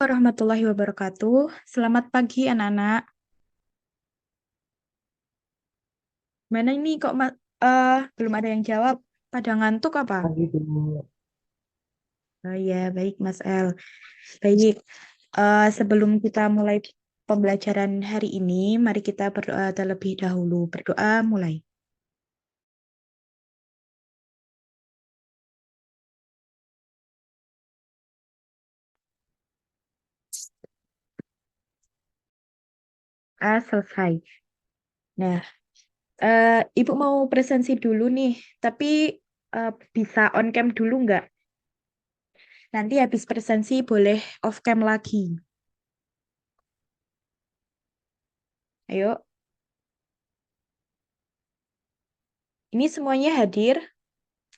Warahmatullahi wabarakatuh. Selamat pagi anak-anak. Mana ini kok belum ada yang jawab? Pada ngantuk apa? Pagi dulu. Oh ya, baik Mas El. Baik. Sebelum kita mulai pembelajaran hari ini, mari kita berdoa terlebih dahulu. Berdoa mulai. Selesai. Nah, Ibu mau presensi dulu nih, tapi bisa on cam dulu nggak? Nanti habis presensi boleh off cam lagi. Ayo, ini semuanya hadir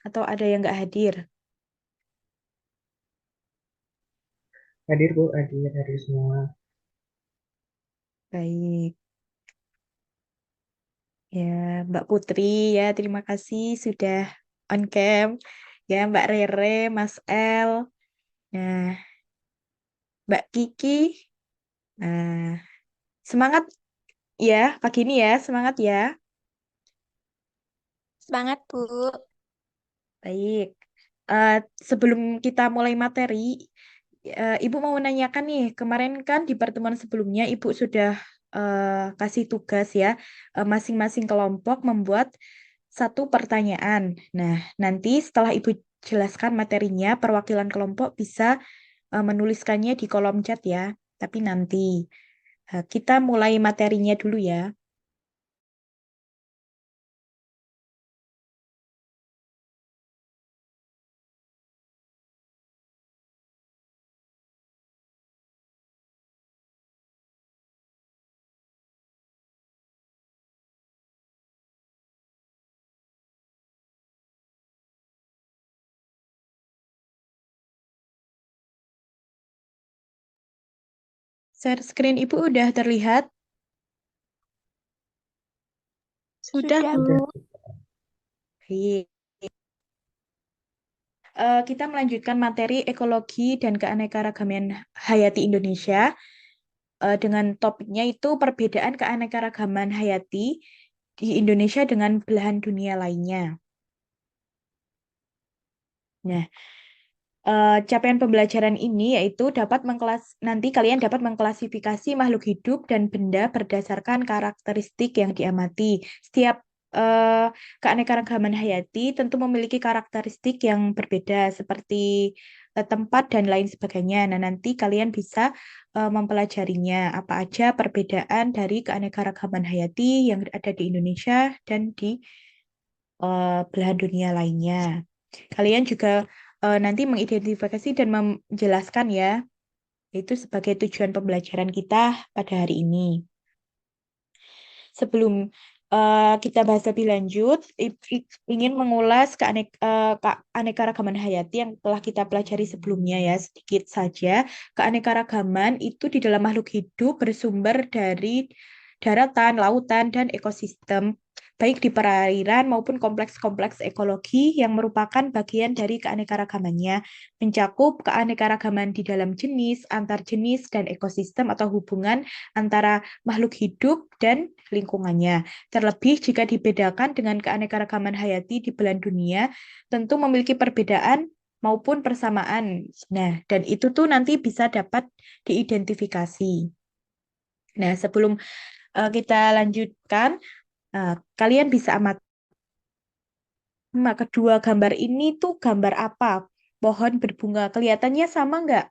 atau ada yang nggak hadir? Hadir Bu, hadir semua. Baik, ya Mbak Putri ya terima kasih sudah on cam. Ya Mbak Rere, Mas El, nah Mbak Kiki, nah semangat ya pagi ini ya semangat ya. Semangat, Bu. Baik, Eh, sebelum kita mulai materi, Ibu mau menanyakan nih kemarin kan di pertemuan sebelumnya Ibu sudah kasih tugas ya masing-masing kelompok membuat satu pertanyaan. Nah, nanti setelah Ibu jelaskan materinya, perwakilan kelompok bisa menuliskannya di kolom chat ya. Tapi nanti kita mulai materinya dulu ya. Share screen Ibu udah terlihat? Sudah, Sudah. Udah. Bu. Baik. Kita melanjutkan materi ekologi dan keanekaragaman hayati Indonesia dengan topiknya itu perbedaan keanekaragaman hayati di Indonesia dengan belahan dunia lainnya. Nah, capaian pembelajaran ini yaitu nanti kalian dapat mengklasifikasi makhluk hidup dan benda berdasarkan karakteristik yang diamati. Setiap eh, keanekaragaman hayati tentu memiliki karakteristik yang berbeda seperti tempat dan lain sebagainya. Nah, nanti kalian bisa mempelajarinya apa aja perbedaan dari keanekaragaman hayati yang ada di Indonesia dan di belahan dunia lainnya. Kalian juga nanti mengidentifikasi dan menjelaskan ya, itu sebagai tujuan pembelajaran kita pada hari ini. Sebelum kita bahas lebih lanjut, ingin mengulas keanekaragaman hayati yang telah kita pelajari sebelumnya ya, sedikit saja. Keanekaragaman itu di dalam makhluk hidup bersumber dari daratan, lautan, dan ekosistem, baik di perairan maupun kompleks-kompleks ekologi yang merupakan bagian dari keanekaragamannya, mencakup keanekaragaman di dalam jenis, antar jenis, dan ekosistem atau hubungan antara makhluk hidup dan lingkungannya. Terlebih jika dibedakan dengan keanekaragaman hayati di belahan dunia, tentu memiliki perbedaan maupun persamaan. Nah, dan itu tuh nanti bisa dapat diidentifikasi. Nah, sebelum kita lanjutkan, kalian bisa amati kedua gambar ini tuh gambar apa? Pohon berbunga. Kelihatannya sama nggak,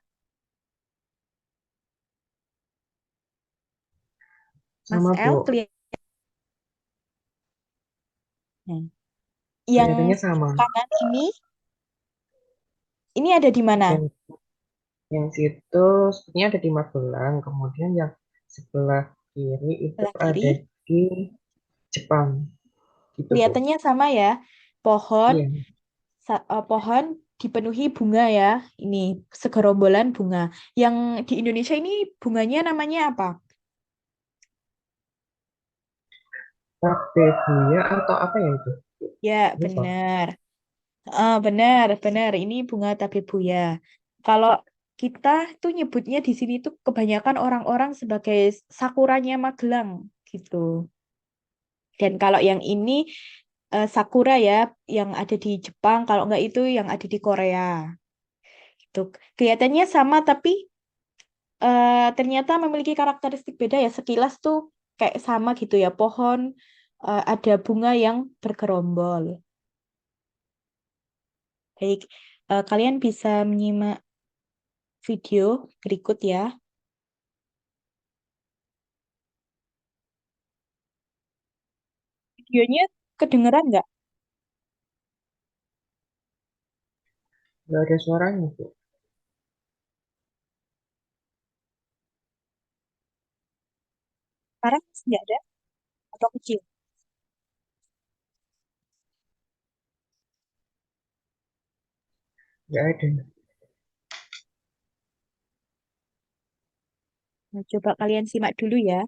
Mas Sama El? Bu, Yang kelihatannya sama. kanan ini ada di mana? Yang yang situ sepertinya ada di Magelang, kemudian yang sebelah kiri itu Sebelah ada kiri. di Jepang. Gitu Bu. Kelihatannya sama ya. Pohon, Iya, pohon dipenuhi bunga ya. Ini segerombolan bunga. Yang di Indonesia ini bunganya namanya apa? tabe buya atau apa ya itu? Ya, Lupa. benar. Benar, benar. Ini bunga tabebuya. Kalau kita tuh nyebutnya di sini tuh kebanyakan orang-orang sebagai sakuranya Magelang gitu. Dan kalau yang ini sakura ya, yang ada di Jepang, kalau nggak itu yang ada di Korea. Gitu. Kelihatannya sama tapi ternyata memiliki karakteristik beda ya. Sekilas tuh kayak sama gitu ya. Pohon ada bunga yang bergerombol. Baik, kalian bisa menyimak video berikut ya. Videonya kedengeran nggak? Nggak ada suaranya, Bu. Sekarang masih nggak ada atau kecil? Nggak ada. Nah, coba kalian simak dulu ya.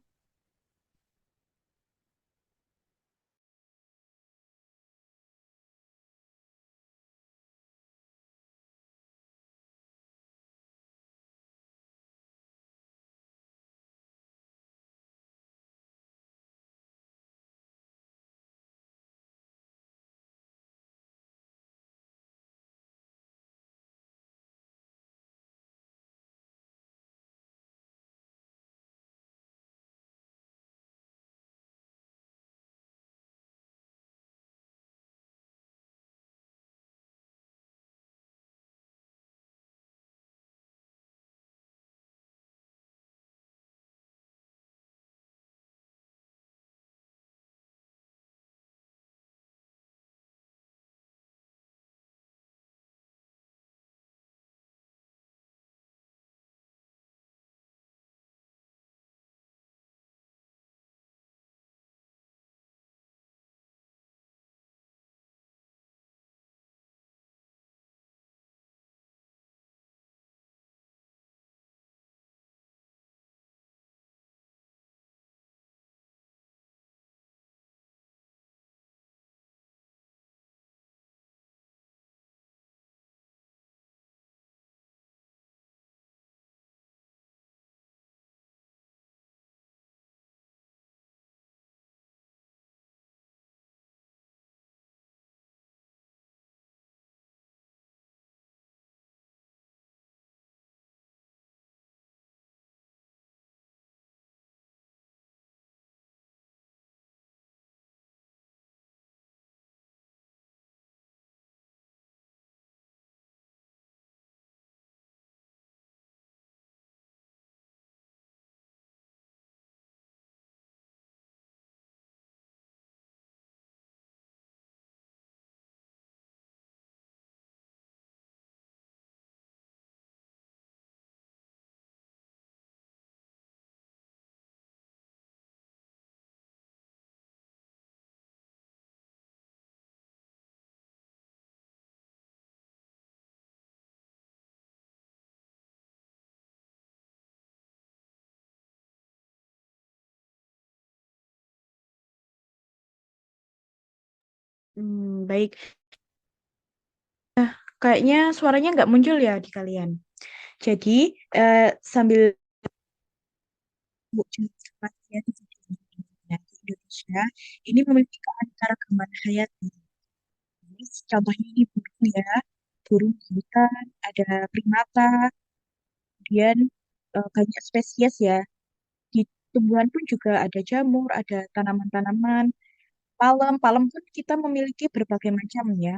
Baik. Kayaknya suaranya nggak muncul ya di kalian. Jadi, eh, sambil Bu jelaskan ya di Indonesia, ini memiliki keanekaragaman hayati. Jadi, contohnya ini burung ya, burung di hutan, ada primata, kemudian banyak spesies ya. Di tumbuhan pun juga ada jamur, ada tanaman-tanaman, palem. Palem pun kita memiliki berbagai macam ya.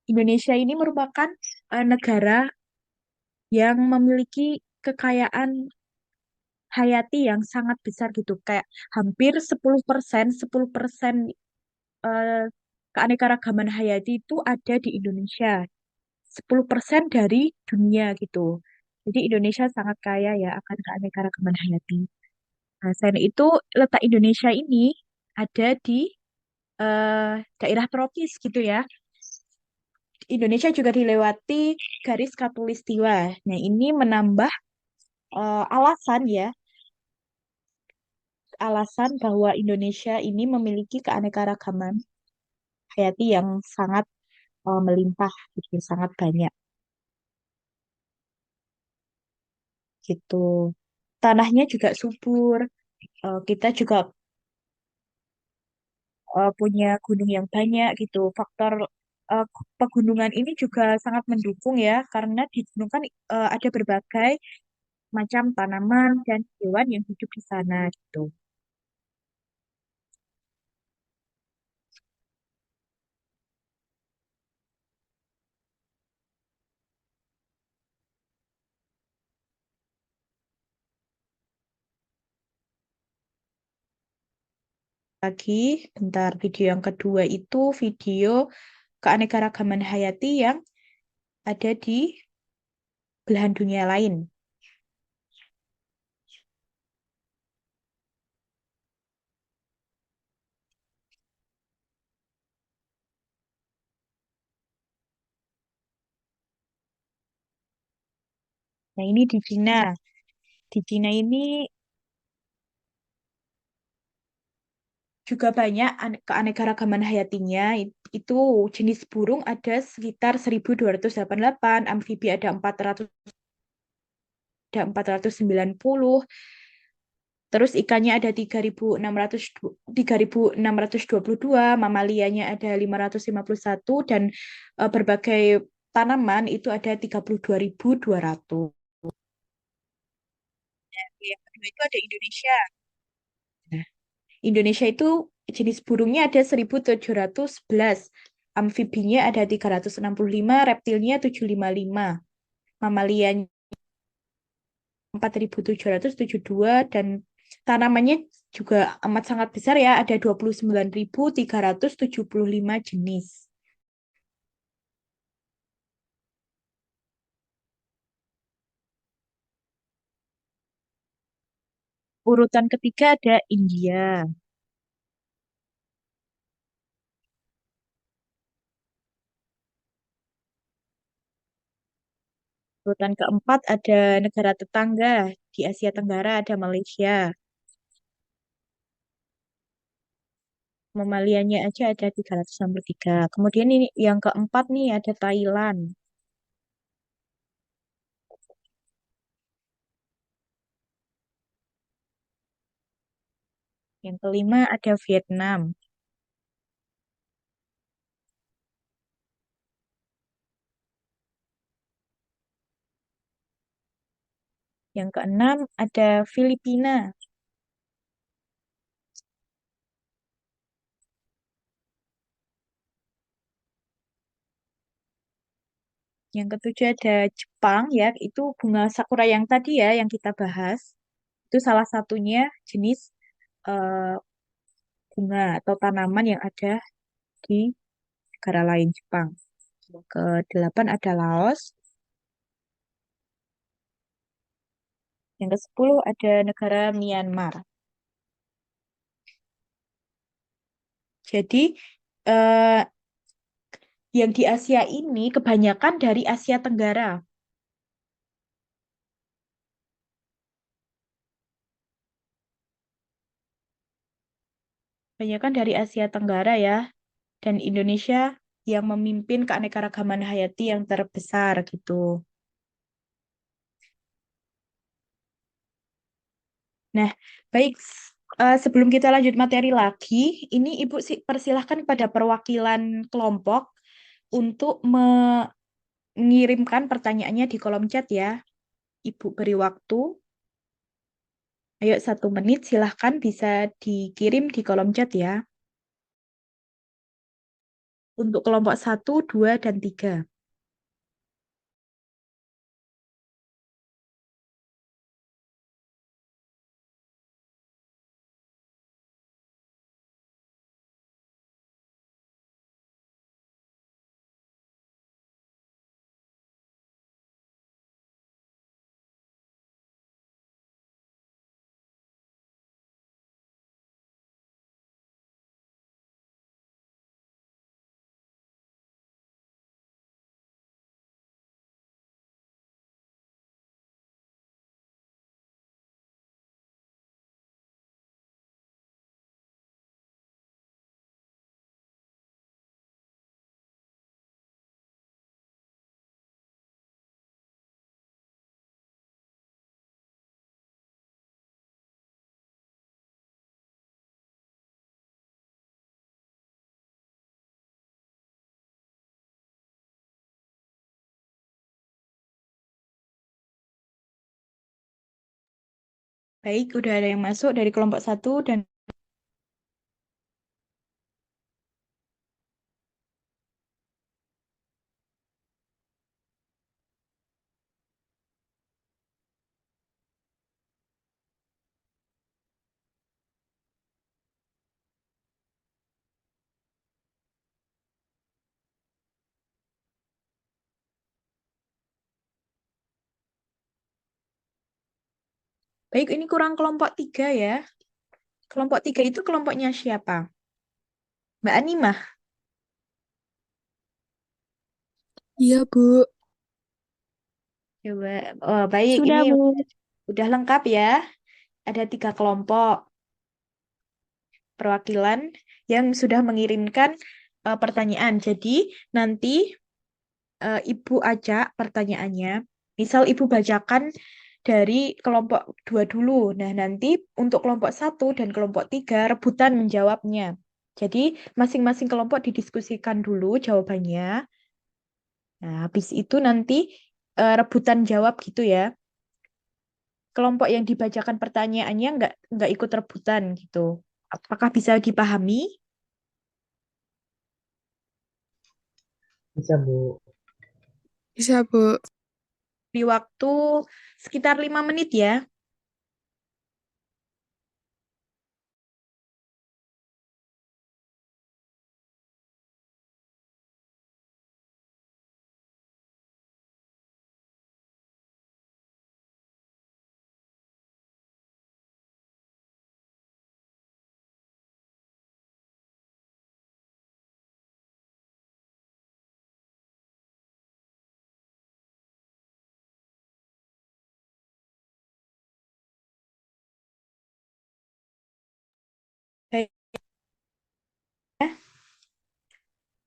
Indonesia ini merupakan negara yang memiliki kekayaan hayati yang sangat besar gitu. Kayak hampir 10% eh, keanekaragaman hayati itu ada di Indonesia. 10% dari dunia gitu. Jadi Indonesia sangat kaya ya akan keanekaragaman hayati. Nah, selain itu letak Indonesia ini ada di daerah tropis gitu ya. Indonesia juga dilewati garis khatulistiwa. Nah, ini menambah alasan ya, alasan bahwa Indonesia ini memiliki keanekaragaman. hayati yang sangat melimpah gitu, sangat banyak gitu. Tanahnya juga subur. Kita juga punya gunung yang banyak gitu. Faktor eh, pegunungan ini juga sangat mendukung ya, karena di gunung kan ada berbagai macam tanaman dan hewan yang hidup di sana gitu. Lagi, bentar, video yang kedua itu video keanekaragaman hayati yang ada di belahan dunia lain. Nah, ini di Cina. Di Cina ini juga banyak keanekaragaman hayatinya. Itu jenis burung ada sekitar 1288, amfibi ada 490, terus ikannya ada 3.622, mamalianya ada 551, dan berbagai tanaman itu ada 32.200. Yang kedua itu ada Indonesia. Nah, Indonesia itu jenis burungnya ada 1.711, amfibinya ada 365, reptilnya 755, mamalianya 4.772, dan tanamannya juga amat sangat besar ya, ada 29.375 jenis. Urutan ketiga ada India. Urutan keempat ada negara tetangga di Asia Tenggara, ada Malaysia. Mamalianya aja ada 363. Kemudian ini yang keempat nih ada Thailand. Yang kelima ada Vietnam. Yang keenam ada Filipina. Yang ketujuh ada Jepang ya, itu bunga sakura yang tadi ya yang kita bahas. Itu salah satunya jenis eh, bunga atau tanaman yang ada di negara lain Jepang. Kedelapan ada Laos. Yang ke-10 ada negara Myanmar. Jadi eh, yang di Asia ini kebanyakan dari Asia Tenggara. Kebanyakan dari Asia Tenggara ya. Dan Indonesia yang memimpin keanekaragaman hayati yang terbesar gitu. Nah, baik. Sebelum kita lanjut materi lagi, ini Ibu persilahkan pada perwakilan kelompok untuk mengirimkan pertanyaannya di kolom chat ya. Ibu beri waktu. Ayo 1 menit, silahkan bisa dikirim di kolom chat ya. Untuk kelompok 1, 2, dan 3. Baik, udah ada yang masuk dari kelompok 1 dan baik, ini kurang kelompok 3 ya. Kelompok 3 itu kelompoknya siapa? Mbak Animah. Iya, Bu. Coba. Oh, baik, ini Sudah, Bu. udah lengkap ya. Ada 3 kelompok perwakilan yang sudah mengirimkan pertanyaan. Jadi nanti Ibu ajak pertanyaannya. Misal Ibu bacakan dari kelompok 2 dulu. Nah, nanti untuk kelompok 1 dan kelompok 3 rebutan menjawabnya. Jadi masing-masing kelompok didiskusikan dulu jawabannya. Nah, habis itu nanti rebutan jawab gitu ya. Kelompok yang dibacakan pertanyaannya nggak ikut rebutan gitu. Apakah bisa dipahami? Bisa, Bu. Bisa, Bu. Di waktu sekitar 5 menit ya. Baik,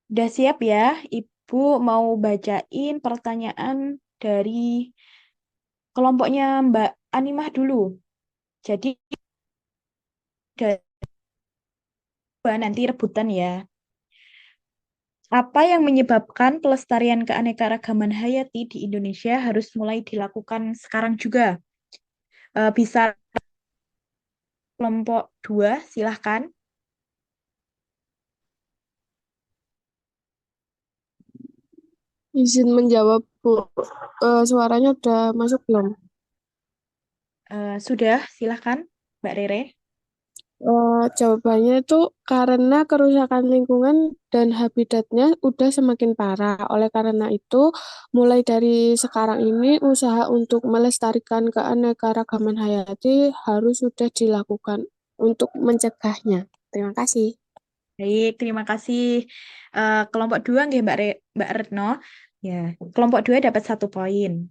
udah siap ya? Ibu mau bacain pertanyaan dari kelompoknya Mbak Animah dulu. Jadi nanti rebutan ya. Apa yang menyebabkan pelestarian keanekaragaman hayati di Indonesia harus mulai dilakukan sekarang juga? Bisa kelompok 2, silahkan. Izin menjawab, Bu. Suaranya udah masuk belum? Sudah, silahkan, Mbak Rere. Jawabannya itu karena kerusakan lingkungan dan habitatnya udah semakin parah. Oleh karena itu, mulai dari sekarang ini usaha untuk melestarikan keanekaragaman hayati harus sudah dilakukan untuk mencegahnya. Terima kasih. Baik, terima kasih. Kelompok 2, nggih, Mbak Retno. Ya, kelompok 2 dapat 1 poin.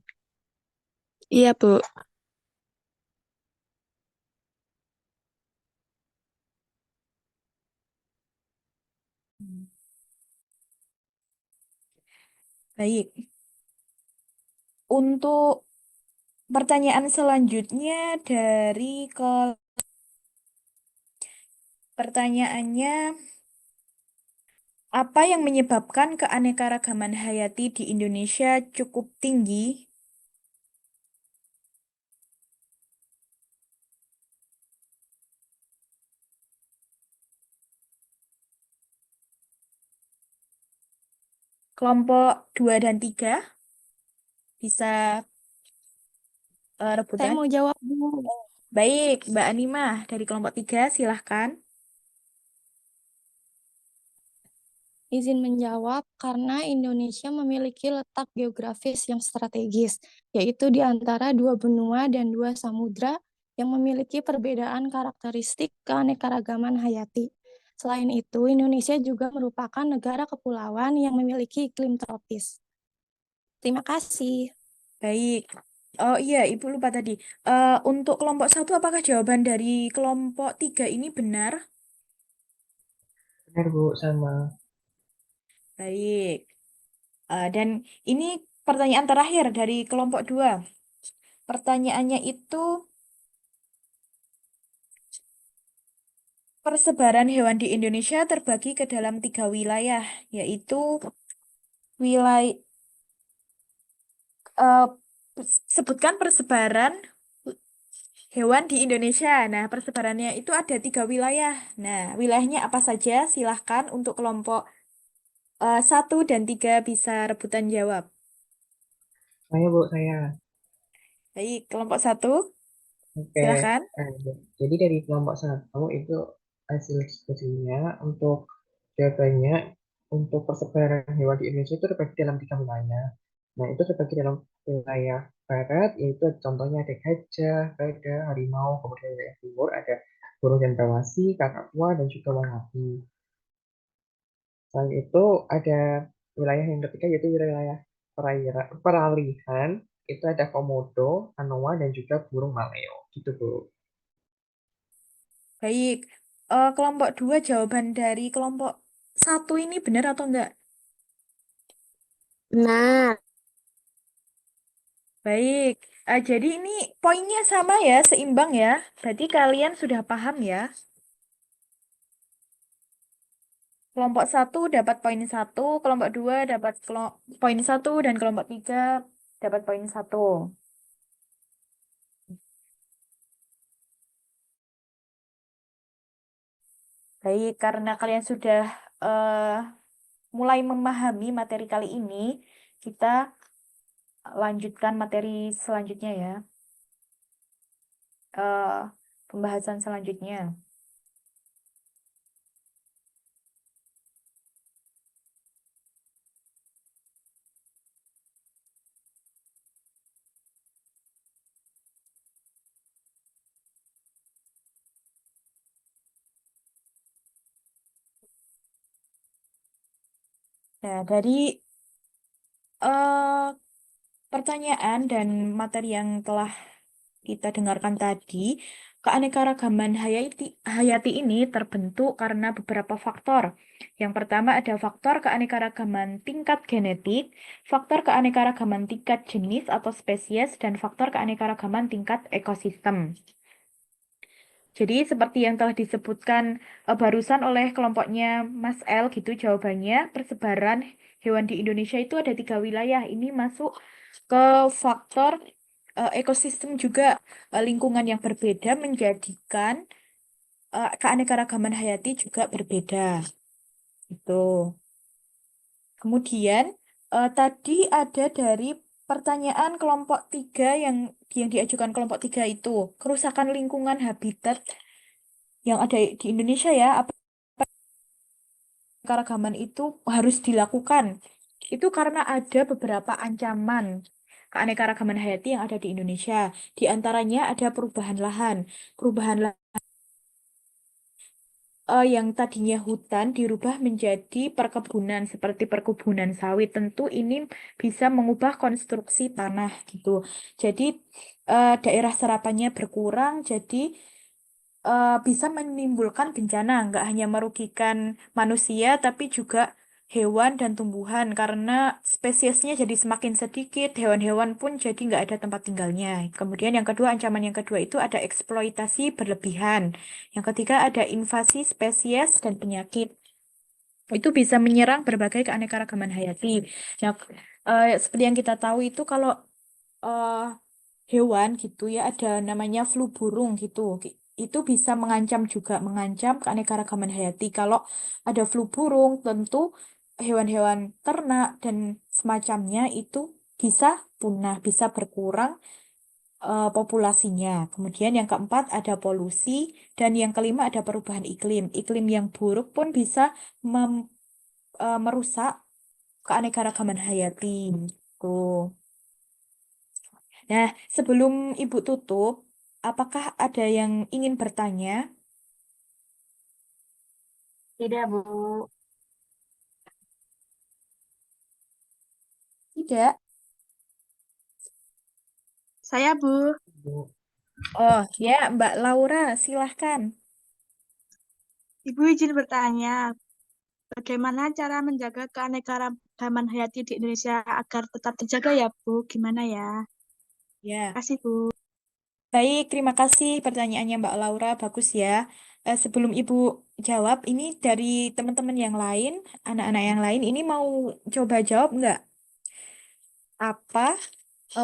Iya, Bu. Baik, untuk pertanyaan selanjutnya dari pertanyaannya, apa yang menyebabkan keanekaragaman hayati di Indonesia cukup tinggi? Kelompok 2 dan 3 bisa Saya rebutan. mau jawab, Bu. Baik, Mbak Animah dari kelompok 3 silahkan. Izin menjawab karena Indonesia memiliki letak geografis yang strategis, yaitu di antara 2 benua dan 2 samudra yang memiliki perbedaan karakteristik keanekaragaman hayati. Selain itu, Indonesia juga merupakan negara kepulauan yang memiliki iklim tropis. Terima kasih. Baik. Oh iya, Ibu lupa tadi. Untuk kelompok 1, apakah jawaban dari kelompok 3 ini benar? Benar, Bu, sama. Baik. Dan ini pertanyaan terakhir dari kelompok 2. Pertanyaannya itu, persebaran hewan di Indonesia terbagi ke dalam 3 wilayah, yaitu wilayah sebutkan persebaran hewan di Indonesia. Nah, persebarannya itu ada 3 wilayah. Nah, wilayahnya apa saja? Silahkan untuk kelompok 1 dan 3 bisa rebutan jawab. Saya, Bu, saya. Baik, kelompok 1, Oke. silahkan. Eh, jadi dari kelompok 1 itu hasil diskusinya untuk jawabannya untuk persebaran hewan di Indonesia itu terbagi dalam 3 wilayah. Nah, itu terbagi dalam wilayah barat, yaitu contohnya ada gajah, ada harimau, kemudian wilayah timur ada burung cendrawasih, kakak tua, dan juga wangabi. Selain itu ada wilayah yang ketiga yaitu wilayah peralihan, itu ada komodo, anoa, dan juga burung maleo. Gitu, Bu. Baik, kelompok 2 jawaban dari kelompok 1 ini benar atau enggak? Benar. Baik, jadi ini poinnya sama ya, seimbang ya. Berarti kalian sudah paham ya. Kelompok 1 dapat poin 1, kelompok 2 dapat poin 1, dan kelompok 3 dapat poin 1. Baik, karena kalian sudah mulai memahami materi kali ini, kita lanjutkan materi selanjutnya ya. Eh, Pembahasan selanjutnya. Nah, dari eh, pertanyaan dan materi yang telah kita dengarkan tadi, keanekaragaman hayati ini terbentuk karena beberapa faktor. Yang pertama ada faktor keanekaragaman tingkat genetik, faktor keanekaragaman tingkat jenis atau spesies, dan faktor keanekaragaman tingkat ekosistem. Jadi seperti yang telah disebutkan barusan oleh kelompoknya Mas L gitu jawabannya, persebaran hewan di Indonesia itu ada 3 wilayah. Ini masuk ke faktor ekosistem juga, lingkungan yang berbeda menjadikan keanekaragaman hayati juga berbeda. Itu. Kemudian tadi ada dari pertanyaan kelompok 3 yang diajukan kelompok 3 itu kerusakan lingkungan habitat yang ada di Indonesia ya, apa keanekaragaman itu harus dilakukan. Itu karena ada beberapa ancaman keanekaragaman hayati yang ada di Indonesia. Di antaranya ada perubahan lahan. Perubahan yang tadinya hutan dirubah menjadi perkebunan seperti perkebunan sawit. Tentu ini bisa mengubah konstruksi tanah gitu. Jadi daerah serapannya berkurang, jadi bisa menimbulkan bencana, nggak hanya merugikan manusia, tapi juga hewan dan tumbuhan karena spesiesnya jadi semakin sedikit, hewan-hewan pun jadi nggak ada tempat tinggalnya. Kemudian yang kedua, ancaman yang kedua itu ada eksploitasi berlebihan. Yang ketiga ada invasi spesies dan penyakit. Itu bisa menyerang berbagai keanekaragaman hayati. Yang, seperti yang kita tahu itu kalau eh, hewan gitu ya ada namanya flu burung gitu. Itu bisa mengancam juga mengancam keanekaragaman hayati. Kalau ada flu burung tentu hewan-hewan ternak dan semacamnya itu bisa punah, bisa berkurang populasinya. Kemudian yang keempat ada polusi dan yang kelima ada perubahan iklim. Iklim yang buruk pun bisa merusak keanekaragaman hayati. Tuh. Nah, sebelum Ibu tutup, apakah ada yang ingin bertanya? Tidak, Bu. Tidak. Saya, Bu. Bu. Oh, ya, Mbak Laura, silahkan. Ibu izin bertanya, bagaimana cara menjaga keanekaragaman hayati di Indonesia agar tetap terjaga ya, Bu? Gimana ya? Ya, Kasih, Bu. baik, terima kasih pertanyaannya Mbak Laura, bagus ya. Sebelum Ibu jawab, ini dari teman-teman yang lain, anak-anak yang lain, ini mau coba jawab nggak? Apa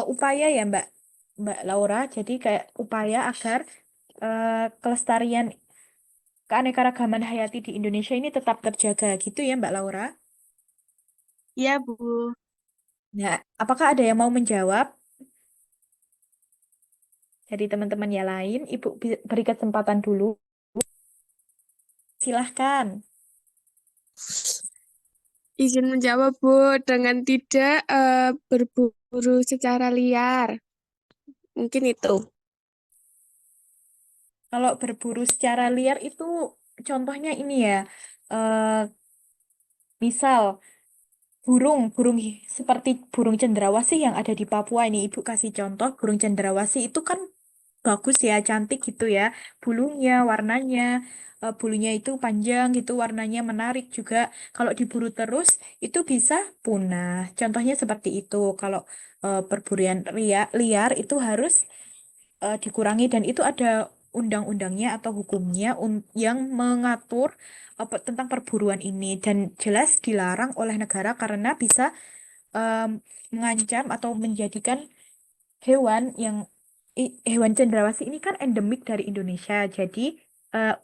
upaya ya, Mbak? Mbak Laura. Jadi kayak upaya agar kelestarian keanekaragaman hayati di Indonesia ini tetap terjaga gitu ya Mbak Laura. Iya, Bu. Nah, apakah ada yang mau menjawab dari teman-teman yang lain? Ibu beri kesempatan dulu. Silahkan. Izin menjawab, Bu, dengan tidak berburu secara liar. Mungkin itu. Kalau berburu secara liar itu contohnya ini ya. eh, Misal burung seperti burung cendrawasih yang ada di Papua ini. Ibu kasih contoh burung cendrawasih itu kan bagus ya, cantik gitu ya. Bulunya, warnanya, bulunya itu panjang gitu, warnanya menarik juga. Kalau diburu terus itu bisa punah. Contohnya seperti itu. Kalau perburuan liar itu harus dikurangi dan itu ada undang-undangnya atau hukumnya yang mengatur tentang perburuan ini dan jelas dilarang oleh negara karena bisa em, mengancam atau menjadikan hewan yang hewan cendrawasih ini kan endemik dari Indonesia. Jadi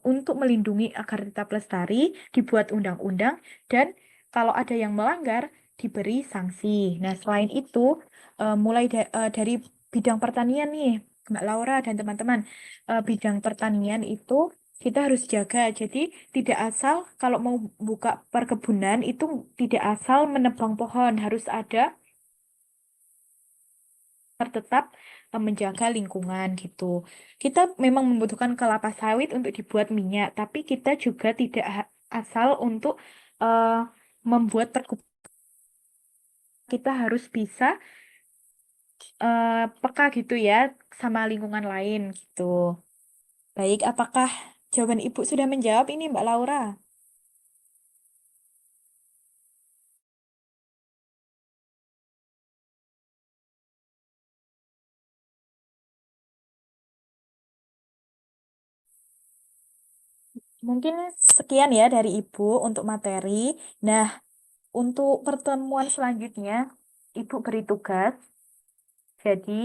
untuk melindungi agar tetap lestari dibuat undang-undang dan kalau ada yang melanggar diberi sanksi. Nah, selain itu mulai dari bidang pertanian nih, Mbak Laura dan teman-teman, bidang pertanian itu kita harus jaga. Jadi tidak asal kalau mau buka perkebunan itu tidak asal menebang pohon, harus ada tetap menjaga lingkungan gitu. Kita memang membutuhkan kelapa sawit untuk dibuat minyak, tapi kita juga tidak asal untuk eh, membuat perkebunan. Kita harus bisa peka gitu ya sama lingkungan lain gitu. Baik, apakah jawaban Ibu sudah menjawab ini, Mbak Laura? Mungkin sekian ya dari Ibu untuk materi. Nah, untuk pertemuan selanjutnya, Ibu beri tugas. Jadi,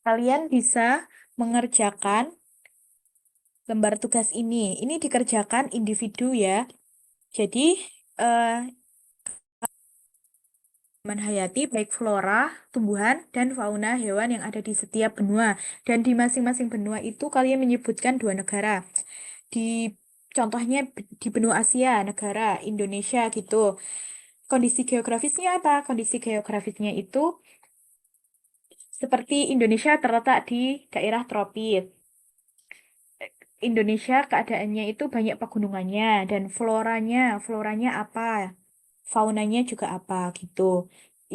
kalian bisa mengerjakan lembar tugas ini. Ini dikerjakan individu ya. Jadi, eh, taman hayati baik flora, tumbuhan, dan fauna hewan yang ada di setiap benua. Dan di masing-masing benua itu kalian menyebutkan 2 negara. Di contohnya di benua Asia, negara Indonesia gitu. Kondisi geografisnya apa? Kondisi geografisnya itu seperti Indonesia terletak di daerah tropis. Indonesia keadaannya itu banyak pegunungannya dan floranya apa, faunanya juga apa gitu.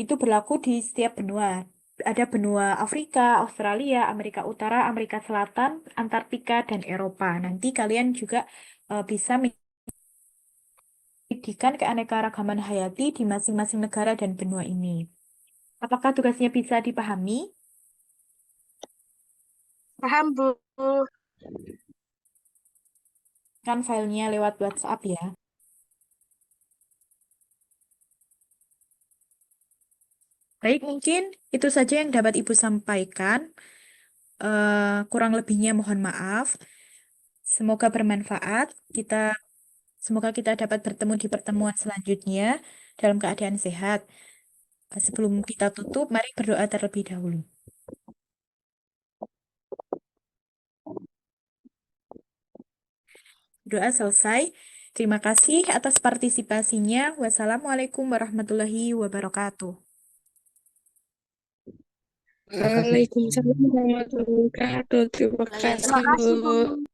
Itu berlaku di setiap benua. Ada benua Afrika, Australia, Amerika Utara, Amerika Selatan, Antartika, dan Eropa. Nanti kalian juga bisa mendidikan keanekaragaman hayati di masing-masing negara dan benua ini. Apakah tugasnya bisa dipahami? Paham, Bu. Kan filenya lewat WhatsApp ya. Baik, mungkin itu saja yang dapat Ibu sampaikan. Kurang lebihnya mohon maaf. Semoga bermanfaat. Semoga kita dapat bertemu di pertemuan selanjutnya dalam keadaan sehat. Sebelum kita tutup, mari berdoa terlebih dahulu. Doa selesai. Terima kasih atas partisipasinya. Wassalamualaikum warahmatullahi wabarakatuh. Terima kasih. Waalaikumsalam warahmatullahi wabarakatuh. Terima Terima kasih, kasih, Bu. Bu.